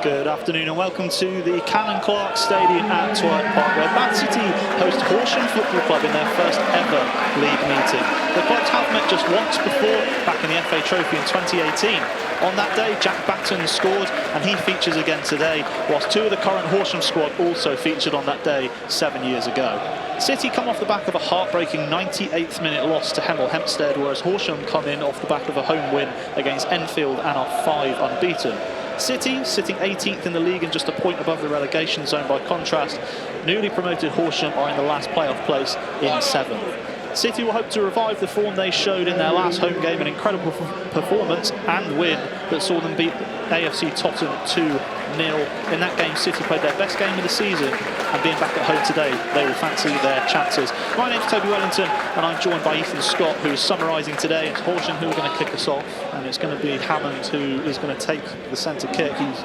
Good afternoon and welcome to the Cannon Clark Stadium at Twyford Park, where Man City host Horsham Football Club in their first ever league meeting. The clubs have met just once before, back in the FA Trophy in 2018. On that day, Jack Batton scored and he features again today, whilst two of the current Horsham squad also featured on that day 7 years ago. City come off the back of a heartbreaking 98th minute loss to Hemel Hempstead, whereas Horsham come in off the back of a home win against Enfield and are 5 unbeaten. City, sitting 18th in the league and just a point above the relegation zone by contrast. Newly promoted Horsham are in the last playoff place in 7th. City will hope to revive the form they showed in their last home game, an incredible performance and win that saw them beat AFC Tottenham 2-0. In that game, City played their best game of the season, and being back at home today, they will fancy their chances. My name's Toby Wellington, and I'm joined by Ethan Scott, who is summarising today. It's Horsham who are going to kick us off, and it's going to be Hammond who is going to take the centre kick. He's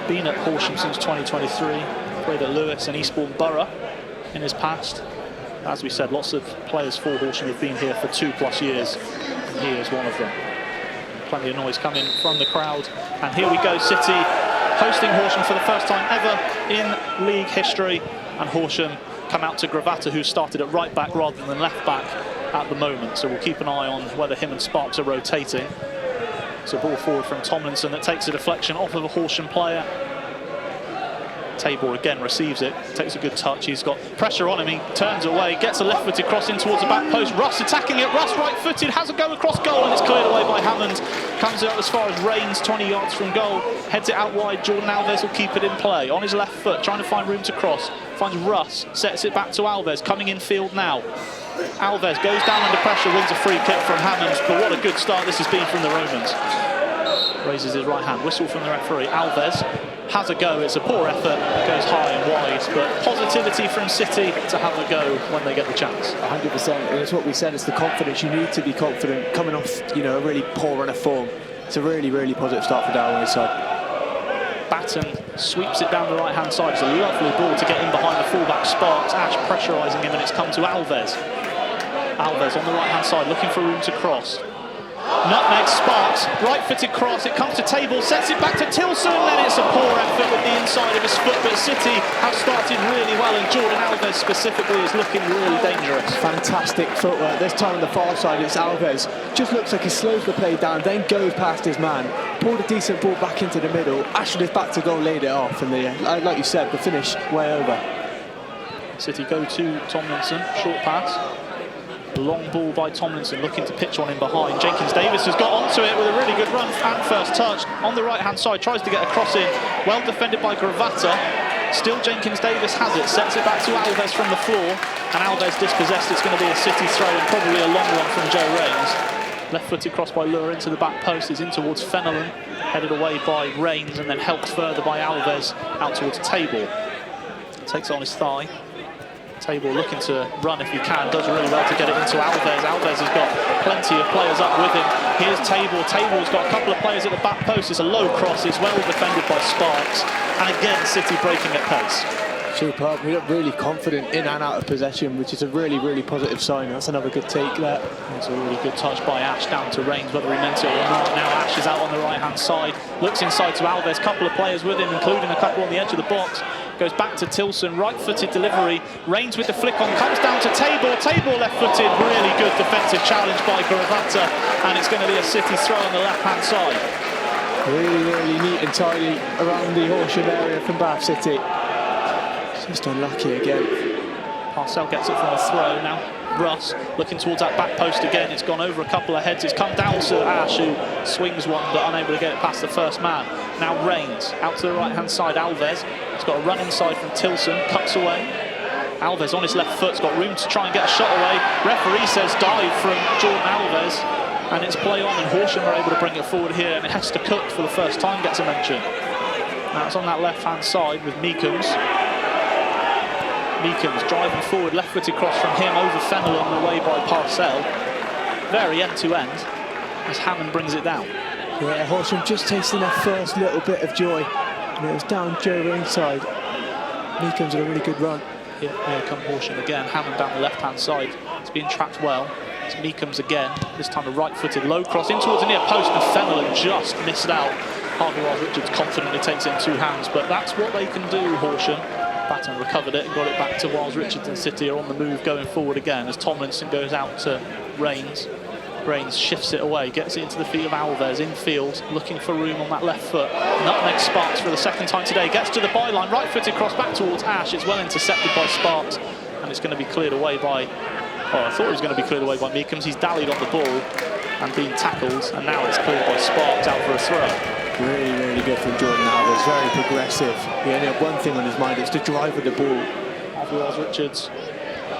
been at Horsham since 2023, played at Lewis and Eastbourne Borough in his past. As we said, lots of players for Horsham have been here for 2+ years, and he is one of them. Plenty of noise coming from the crowd, and here we go, City hosting Horsham for the first time ever in league history, and Horsham come out to 𝗛𝗚𝗛𝗛𝗏, who started at right back rather than left back at the moment, so we'll keep an eye on whether him and Sparks are rotating. It's a ball forward from Tomlinson that takes a deflection off of a Horsham player. Tabor again receives it, takes a good touch, he's got pressure on him, he turns away, gets a left-footed cross in towards the back post. Russ attacking it, Russ right-footed, has a go across goal, and it's cleared away by Hammond. Comes up as far as Rains, 20 yards from goal, heads it out wide. Jordan Alves will keep it in play on his left foot, trying to find room to cross, finds Russ, sets it back to Alves, coming in field now. Alves goes down under pressure, wins a free kick from Hammond, but what a good start this has been from the Romans. Raises his right hand, whistle from the referee. Alves has a go, it's a poor effort, goes high and wide, but positivity from City to have a go when they get the chance. 100%, and it's what we said, it's the confidence. You need to be confident coming off, a really poor run of form. It's a really, really positive start for Darwin's side. Batten sweeps it down the right-hand side. It's a lovely ball to get in behind the fullback Sparks. Ash pressurising him, and it's come to Alves. Alves on the right-hand side, looking for room to cross. Nutmeg Sparks, right-footed cross, it comes to Tabor, sets it back to Tilson, then it's a poor effort with the inside of his foot, but City have started really well, and Jordan Alves specifically is looking really dangerous. Fantastic footwork. This time on the far side, it's Alves. Just looks like he slows the play down, then goes past his man, pulled a decent ball back into the middle, Ashford is back to goal, laid it off, and like you said, the finish way over. City go to Tomlinson, short pass. Long ball by Tomlinson, looking to pitch on in behind. Jenkins-Davis has got onto it with a really good run and first touch. On the right-hand side, tries to get a cross in. Well defended by 𝗛𝗚𝗛𝗛𝗏. Still Jenkins-Davis has it, sets it back to Alves from the floor. And Alves dispossessed. It's going to be a City throw and probably a long one from Joe Rains. Left-footed cross by Lure into the back post. He's in towards Fenelon. Headed away by Rains and then helped further by Alves out towards Tabor. Takes it on his thigh. Tabor looking to run if he can, does really well to get it into Alves. Alves has got plenty of players up with him. Here's Tabor. Tabor's got a couple of players at the back post. It's a low cross. It's well defended by Sparks. And again, City breaking at pace. Superb. We look really confident in and out of possession, which is a really, really positive sign. That's another good take there. It's a really good touch by Ash down to Rains, whether he meant it or not. Now Ash is out on the right-hand side. Looks inside to Alves. Couple of players with him, including a couple on the edge of the box. Goes back to Tilson, right-footed delivery. Rains with the flick on, comes down to Tabor. Tabor left-footed, really good defensive challenge by 𝗛𝗚𝗛𝗏𝗏, and it's going to be a City throw on the left-hand side. Really, really neat and tidy around the Horsham area from Bath City. Just unlucky again. Parcell gets it from the throw now. Russ looking towards that back post again. It's gone over a couple of heads. It's come down to Ash, who swings one but unable to get it past the first man. Now Rains out to the right-hand side. Alves. He's got a run inside from Tilson. Cuts away. Alves on his left foot. He's got room to try and get a shot away. Referee says dive from Jordan Alves. And it's play on, and Horsham are able to bring it forward here. And Hester Cook for the first time gets a mention. Now it's on that left-hand side with Meekums. Meekums driving forward, left-footed cross from him over Fenelon, away by Parcell. Very end-to-end as Hammond brings it down. Yeah, Horsham just tasting their first little bit of joy. And it was down Joe Rains' side. Meekums had a really good run. Yeah, here come Horsham again. Hammond down the left-hand side. It's being trapped well. It's Meekums again, this time a right-footed low cross in towards the near post, and Fenelon just missed out Harvey Wiles-Richards confidently takes it in two hands, but that's what they can do, Horsham. Batten recovered it and got it back to Wiles-Richards, and City are on the move going forward again as Tomlinson goes out to Rains. Rains shifts it away, gets it into the feet of Alves, infield, looking for room on that left foot. Nutmeg Sparks for the second time today, gets to the byline, right-footed cross back towards Ash. It's well intercepted by Sparks, and it's going to be cleared away by, I thought it was going to be cleared away by Meekums. He's dallied on the ball and been tackled, and now it's cleared by Sparks out for a throw. Really, really good from Jordan Alves, very progressive. He only had one thing on his mind, it's to drive with the ball. Harvey Wiles-Richards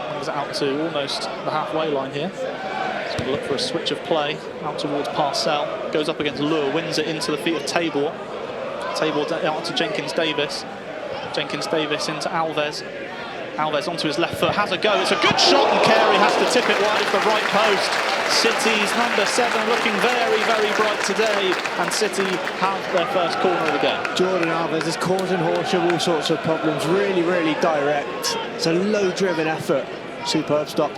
brings it out to almost the halfway line here. He's going to look for a switch of play out towards Parcell. Goes up against Lure, wins it into the feet of Tabor. Tabor out to Jenkins-Davis. Jenkins-Davis into Alves. Alves onto his left foot, has a go. It's a good shot, and Carey has to tip it wide of the right post. City's number 7 looking very, very bright today, and City have their first corner of the game. Jordan Alves is causing Horsham all sorts of problems, really, really direct. It's a low-driven effort. Superb stop.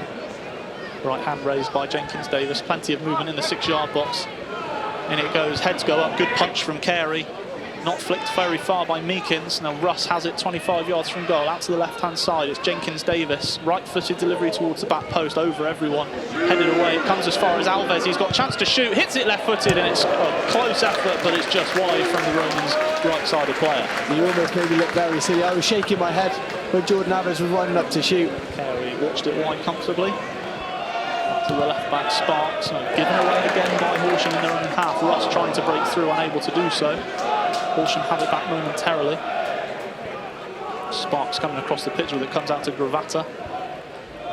Right hand raised by Jenkins-Davis, plenty of movement in the 6-yard box. In it goes, heads go up, good punch from Carey. Not flicked very far by Meekins. Now Russ has it 25 yards from goal, out to the left-hand side. It's Jenkins-Davis, right-footed delivery towards the back post, over everyone, headed away. It comes as far as Alves. He's got a chance to shoot, hits it left-footed, and it's a close effort, but it's just wide from the Romans' right-sided player. You almost made me look very silly. I was shaking my head when Jordan Alves was running up to shoot. Carey watched it wide comfortably. To the left-back, Sparks, given away again by Horsham in their own half. Russ trying to break through, unable to do so. Horsham have it back momentarily. Sparks coming across the pitch with it, comes out to Gravata.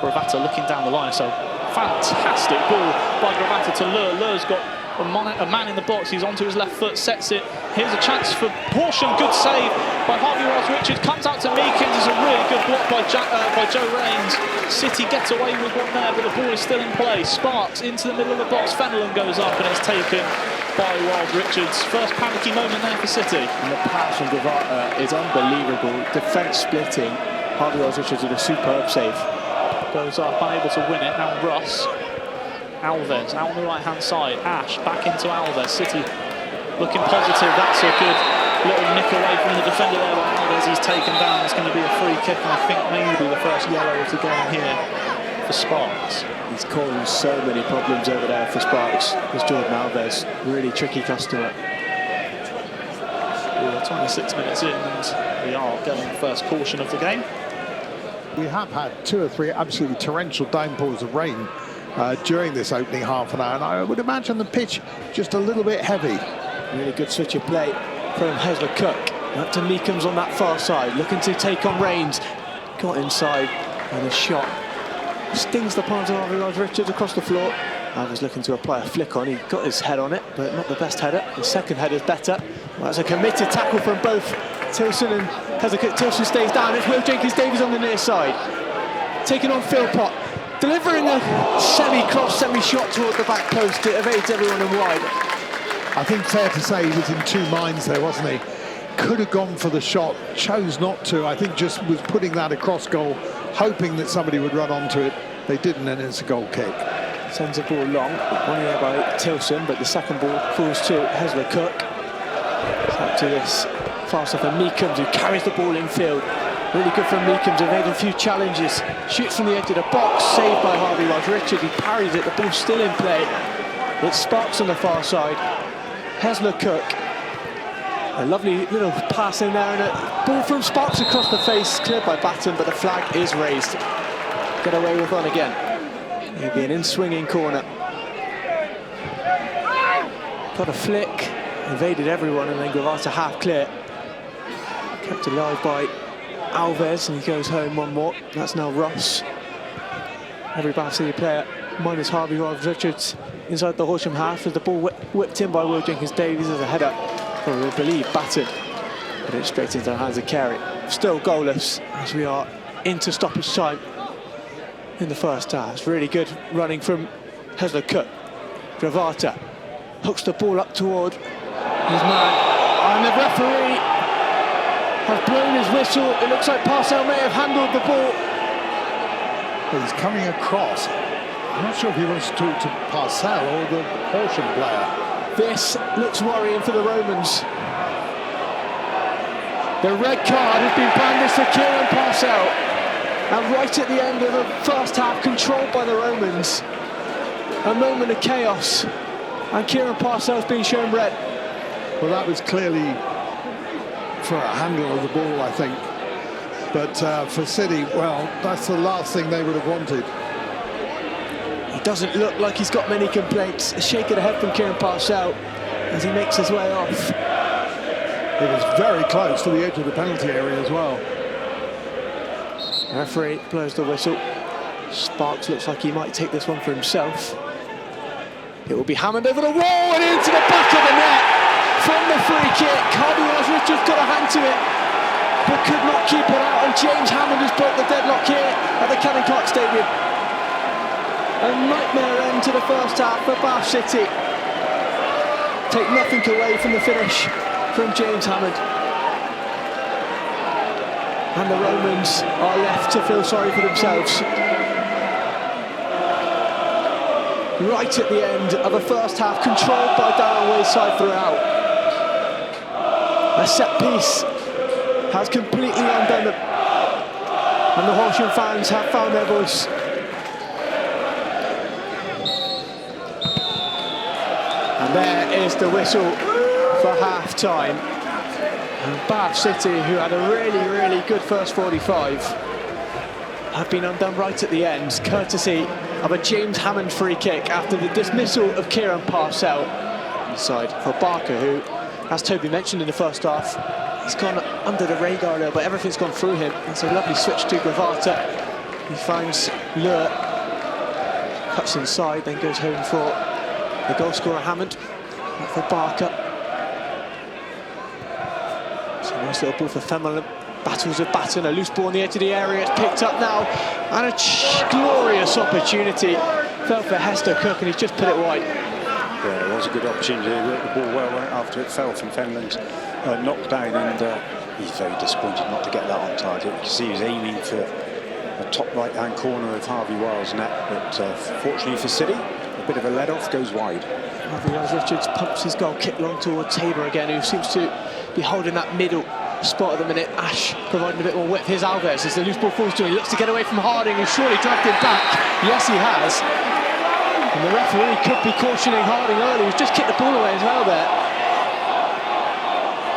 Gravata looking down the line, so fantastic ball by Gravata to Lure. Lure's got a man in the box, he's onto his left foot, sets it. Here's a chance for Horsham, good save by Harvey Wiles-Richards, comes out to Meekins. It's a really good block by Joe Rains. City gets away with one there, but the ball is still in play. Sparks into the middle of the box, Fenelon goes up, and it's taken by Wiles-Richards. First panicky moment there for City. And the pass from Gravata is unbelievable. Defence splitting. Harvey Wiles-Richards with a superb save. Goes up, unable to win it. Now Russ. Alves out on the right-hand side. Ash back into Alves. City looking positive. That's a good little nick away from the defender there by Alves. He's taken down. It's going to be a free kick, and I think maybe the first yellow of the game here for Sparks. He's causing so many problems over there for Sparks. This Jordan Alves, really tricky customer. We're 26 minutes in, and we are getting the first caution of the game. We have had 2 or 3 absolutely torrential downpours of rain during this opening half an hour, and I would imagine the pitch just a little bit heavy. Really good switch of play from Hezler Cook. Up to Meekums on that far side, looking to take on Rains. Got inside, and the shot stings the palms of Harvey Wiles-Richards across the floor. Alves looking to apply a flick on. He got his head on it, but not the best header. The second header is better. Well, that's a committed tackle from both Tilson and Hezler Cook. Tilson stays down. It's Will Jenkins-Davis on the near side, taking on Philpott, delivering a semi-cross, semi-shot towards the back post. It evades everyone in wide. I think fair to say he was in 2 minds there, wasn't he? Could have gone for the shot, chose not to. I think just was putting that across goal, hoping that somebody would run onto it. They didn't, and it's a goal kick. Sends the ball long, one there by Tilson, but the second ball falls to Hezler Cook. It's up to this fast off of Meekums, who carries the ball infield. Really good from Meekums, evaded a few challenges. Shoots from the edge of the box, saved by Harvey Wiles-Richards. He parries it, the ball's still in play. It's Sparks on the far side. Hezler Cook. A lovely little pass in there, and a ball from Sparks across the face, cleared by Batten, but the flag is raised. Get away with one again. It'll be an in-swinging corner. Got a flick, evaded everyone, and then Gravata half clear. Kept alive by Alves, and he goes home one more. That's now Ross. Every Bath City player, minus Harvey Wiles-Richards, inside the Horsham half, as the ball whipped in by Will Jenkins-Davis as a header. Or we believe Batten. Put it straight into the hands of Carey. Still goalless as we are into stoppage time in the first half. It's really good running from Hezler Cook. Gravata hooks the ball up toward his man, and the referee has blown his whistle. It looks like Parcell may have handled the ball. But he's coming across. I'm not sure if he wants to talk to Parcell or the Horsham player. This looks worrying for the Romans. The red card has been brandished for 𝗛𝗚𝗚𝗛𝗚𝗛𝗧𝗏. And right at the end of the first half, controlled by the Romans. A moment of chaos. And 𝗛𝗚𝗚𝗛𝗧𝗏's been shown red. Well, that was clearly for a handle of the ball, I think. But for City, well, that's the last thing they would have wanted. He doesn't look like he's got many complaints. A shake of the head from 𝗛𝗚𝗚𝗛𝗧𝗏 as he makes his way off. It was very close to the edge of the penalty area as well. The referee blows the whistle. Sparks looks like he might take this one for himself. It will be Hammond over the wall and into the back of the net from the free kick. Harvey Osric just got a hand to it, but could not keep it out. And James Hammond has broke the deadlock here at the Cannon Clark Stadium. A nightmare end to the first half for Bath City. Take nothing away from the finish from James Hammond. And the Romans are left to feel sorry for themselves. Right at the end of the first half, controlled by Darren Way's side throughout. A set piece has completely undone them. And the Horsham fans have found their voice. And there is the whistle for half-time. And Bath City, who had a really, really good first 45, have been undone right at the end, courtesy of a James Hammond free kick after the dismissal of 𝗛𝗚𝗚𝗛𝗧𝗏. Inside for Barker, who, as Toby mentioned in the first half, he's gone under the radar a little, but everything's gone through him. It's a lovely switch to Gravata. He finds 𝗚, cuts inside, then goes home for the goal scorer Hammond. For Barker. It's a nice little ball for Femerlin. Battles with Batten, a loose ball on the edge of the area. It's picked up now, and a glorious opportunity. Fell for Hester Cook, and he's just put it wide. Yeah, it was a good opportunity. He worked the ball well after it fell from Fenland's knockdown, and he's very disappointed not to get that on target. You can see he was aiming for the top right-hand corner of Harvey Wiles' net, but fortunately for City, a bit of a let-off, goes wide. Harvey Wiles Richards pumps his goal kick long towards Tabor again, who seems to be holding that middle spot at the minute. Ash providing a bit more width. Here's Alves as the loose ball falls to him. He looks to get away from Harding, who surely dragged him back. Yes, he has. And the referee could be cautioning Harding early. He's just kicked the ball away as well there.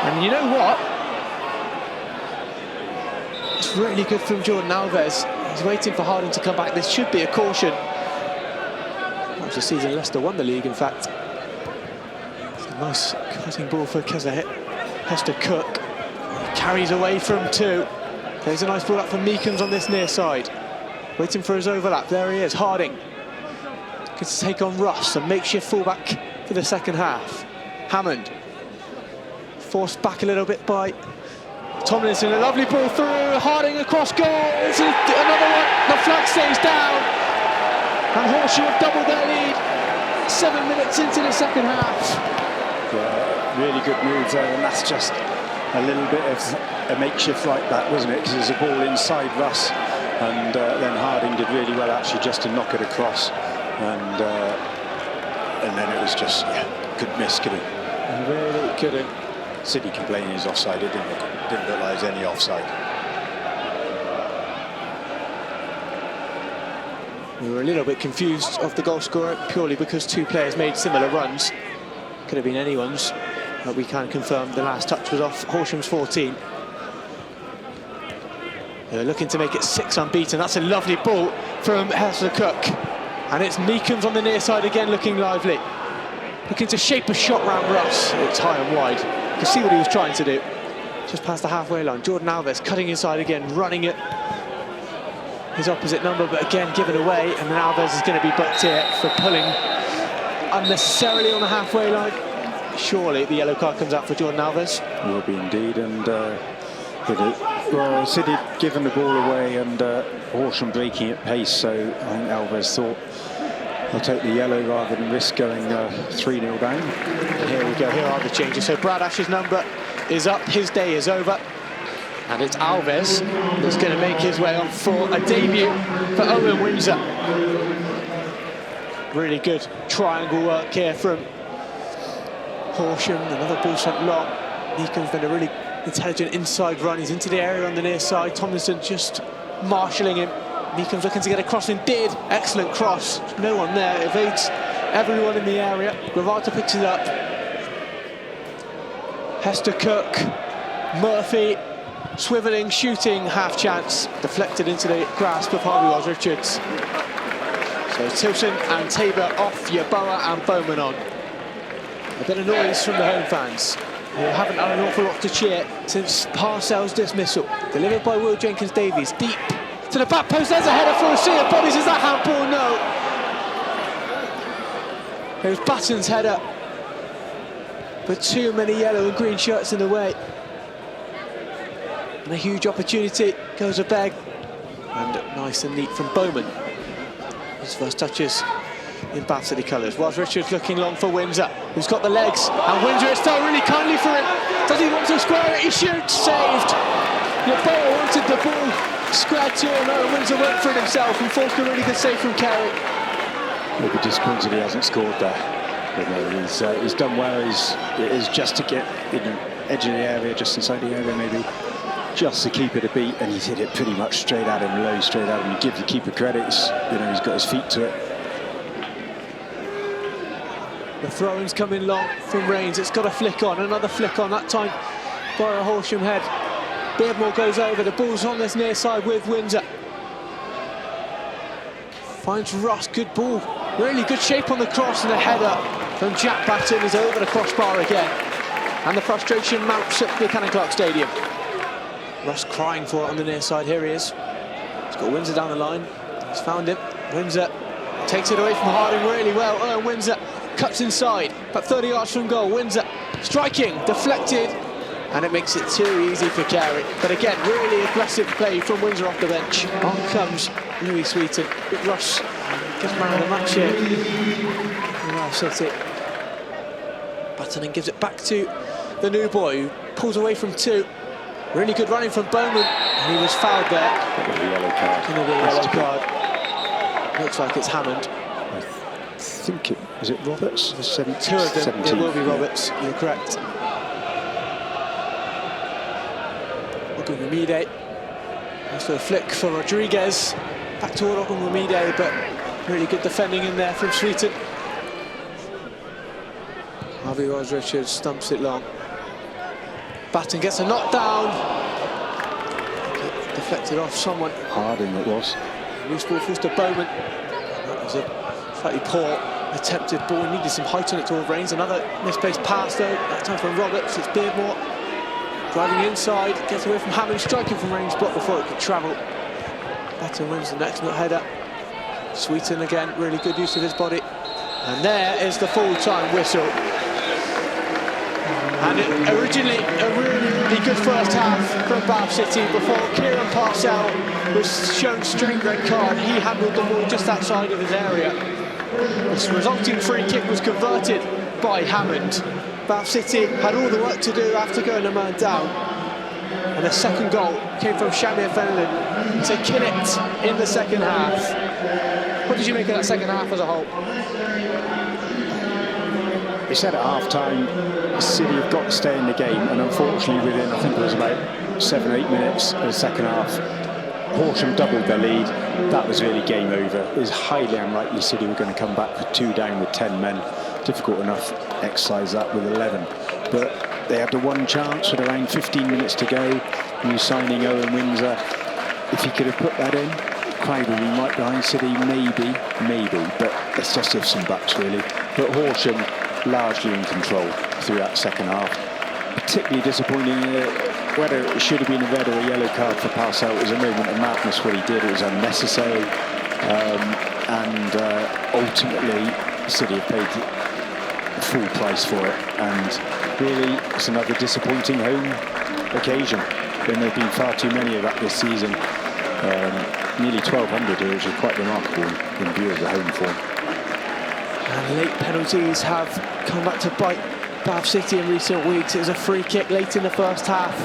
And you know what? It's really good from Jordan Alves. He's waiting for Harding to come back. This should be a caution. That was the season Leicester won the league, in fact. It's a nice cutting ball for Hester Cook. Carries away from two. There's a nice ball up from Meekins on this near side. Waiting for his overlap. There he is, Harding. Gets to take on Russ, a makeshift fullback for the second half. Hammond. Forced back a little bit by Tomlinson. A lovely ball through. Harding across goal. It's another one. The flag stays down. And Horsham have doubled their lead. 7 minutes into the second half. Yeah, really good move there, and that's just a little bit of a makeshift like that, wasn't it? Because there's a ball inside Russ, and then Harding did really well actually just to knock it across, and then it was just, yeah, couldn't miss, could he? Really couldn't. City complaining he's offside. It didn't look like there was any offside. We were a little bit confused of the goal scorer purely because two players made similar runs. Could have been anyone's, but we can confirm the last touch was off Horsham's 14. They're looking to make it 6 unbeaten. That's a lovely ball from Hester Cook. And it's Meekins on the near side again, looking lively. Looking to shape a shot round Russ. It's high and wide. You can see what he was trying to do. Just past the halfway line. Jordan Alves cutting inside again, running it. His opposite number, but again given away. And then Alves is going to be booked here for pulling unnecessarily on the halfway line. Surely the yellow card comes out for Jordan Alves. Will be indeed, and well, City giving the ball away and Horsham breaking at pace, so I think Alves thought, I'll take the yellow rather than risk going 3-0 down. Here we go, here are the changes. So Brad Ash's number is up, his day is over. And it's Alves that's going to make his way on for a debut for Owen Windsor. Really good triangle work here from Horsham, another ball sent long. Meekham's been a really intelligent inside run. He's into the area on the near side. Tomlinson just marshalling him. Meekham's looking to get across and did. Excellent cross. No one there. Evades everyone in the area. Gravata picks it up. Hester Cook, Murphy, swivelling, shooting, half chance. Deflected into the grasp of Harvey Wells Richards. So Tilson and Tabor off, Yeboah and Bowman on. A bit of noise from the home fans, who haven't had an awful lot to cheer since Parcell's dismissal. Delivered by Will Jenkins-Davies, deep to the back post. There's a header for a sea of bodies. Is that handball? No. There's Batten's header, but too many yellow and green shirts in the way. And a huge opportunity goes a beg, and nice and neat from Bowman. His first touches in Bath City colours. Wells Richards looking long for Windsor, who's got the legs, and Windsor is still really kindly for him. Does he want to square it? He shoots, saved. Yeboah wanted the ball squared to him, and Windsor went for it himself and forced a really good save from Carey. He'll be disappointed he hasn't scored there. You know, he's done well. It is just to get edge of the area, just inside the area maybe, just to keep it a beat, and he's hit it pretty much straight at him, low straight at him. You give the keeper credits, you know, he's got his feet to it. The throw-in's coming long from Rains. It's got a flick on, another flick on, that time by a Horsham head. Beardmore goes over, the ball's on this near side with Windsor. Finds Ross, good ball. Really good shape on the cross, and a header from Jack Batten is over the crossbar again. And the frustration mounts at the Cannon Clark Stadium. Ross crying for it on the near side, here he is. He's got Windsor down the line, he's found him. Windsor takes it away from Harding really well. Oh, and Windsor cuts inside, about 30 yards from goal. Windsor striking, deflected, and it makes it too easy for Carey. But again, really aggressive play from Windsor off the bench. On comes Louis Sweeton. Ross gets man of the match here. Well, City. Buttoning gives it back to the new boy, who pulls away from two. Really good running from Bowman, and he was fouled there. That was a yellow card. Gonna be a yellow card. Looks like it's Hammond. I think it is it Roberts? The 17th. Two of them. 17th. It will be Roberts. You're correct. Ogunwumide. Also a flick for Rodriguez. Back toward Ogunwumide, but really good defending in there from Sweeton. Harvey Wells Richards stumps it long. Batten gets a knockdown. Deflected off someone. Harding it was. Loose ball falls to Bowman. That was a slightly poor attempted ball. He needed some height on it toward Rains. Another misplaced pass though. That time from Roberts. It's Beardmore driving inside. Gets away from Hammond. Striking from Rains. Blocked before it could travel. Batten wins the next header. Sweeton again. Really good use of his body. And there is the full-time whistle. And originally a really good first half from Bath City before Kieran Parcell was shown straight red card. He handled the ball just outside of his area. This resulting free kick was converted by Hammond. Bath City had all the work to do after going a man down. And the second goal came from Shamir Fenlon to kill it in the second half. What did you make of that second half as a whole? He said at half-time, City have got to stay in the game, and unfortunately within, I think it was about 7 or 8 minutes of the second half, Horsham doubled their lead. That was really game over. It was highly unlikely City were going to come back with 2 down with 10 men. Difficult enough to exercise that with 11. But they had the one chance with around 15 minutes to go. New signing Owen Windsor. If he could have put that in, crowd would be right behind City, maybe. But it's just ifs and buts really. But Horsham largely in control throughout the second half. Particularly disappointing whether it should have been a red or a yellow card for Parcell. It was a moment of madness what he did. It was unnecessary, and ultimately City have paid the full price for it. And really, it's another disappointing home occasion. When there have been far too many of that this season. Nearly 1,200 here, which is quite remarkable in view of the home form. And late penalties have come back to bite Bath City in recent weeks. It was a free kick late in the first half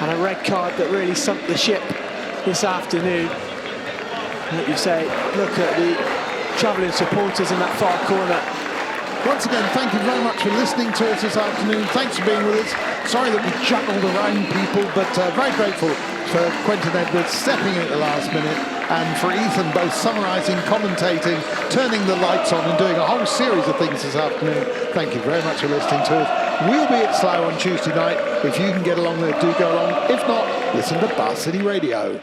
and a red card that really sunk the ship this afternoon. Like you say, look at the travelling supporters in that far corner. Once again, thank you very much for listening to us this afternoon. Thanks for being with us. Sorry that we juggled around people, but very grateful for Quentin Edwards stepping in at the last minute, and for Ethan both summarising, commentating, turning the lights on and doing a whole series of things this afternoon. Thank you very much for listening to us. We'll be at Slough on Tuesday night. If you can get along there, do go along. If not, listen to Bath City Radio.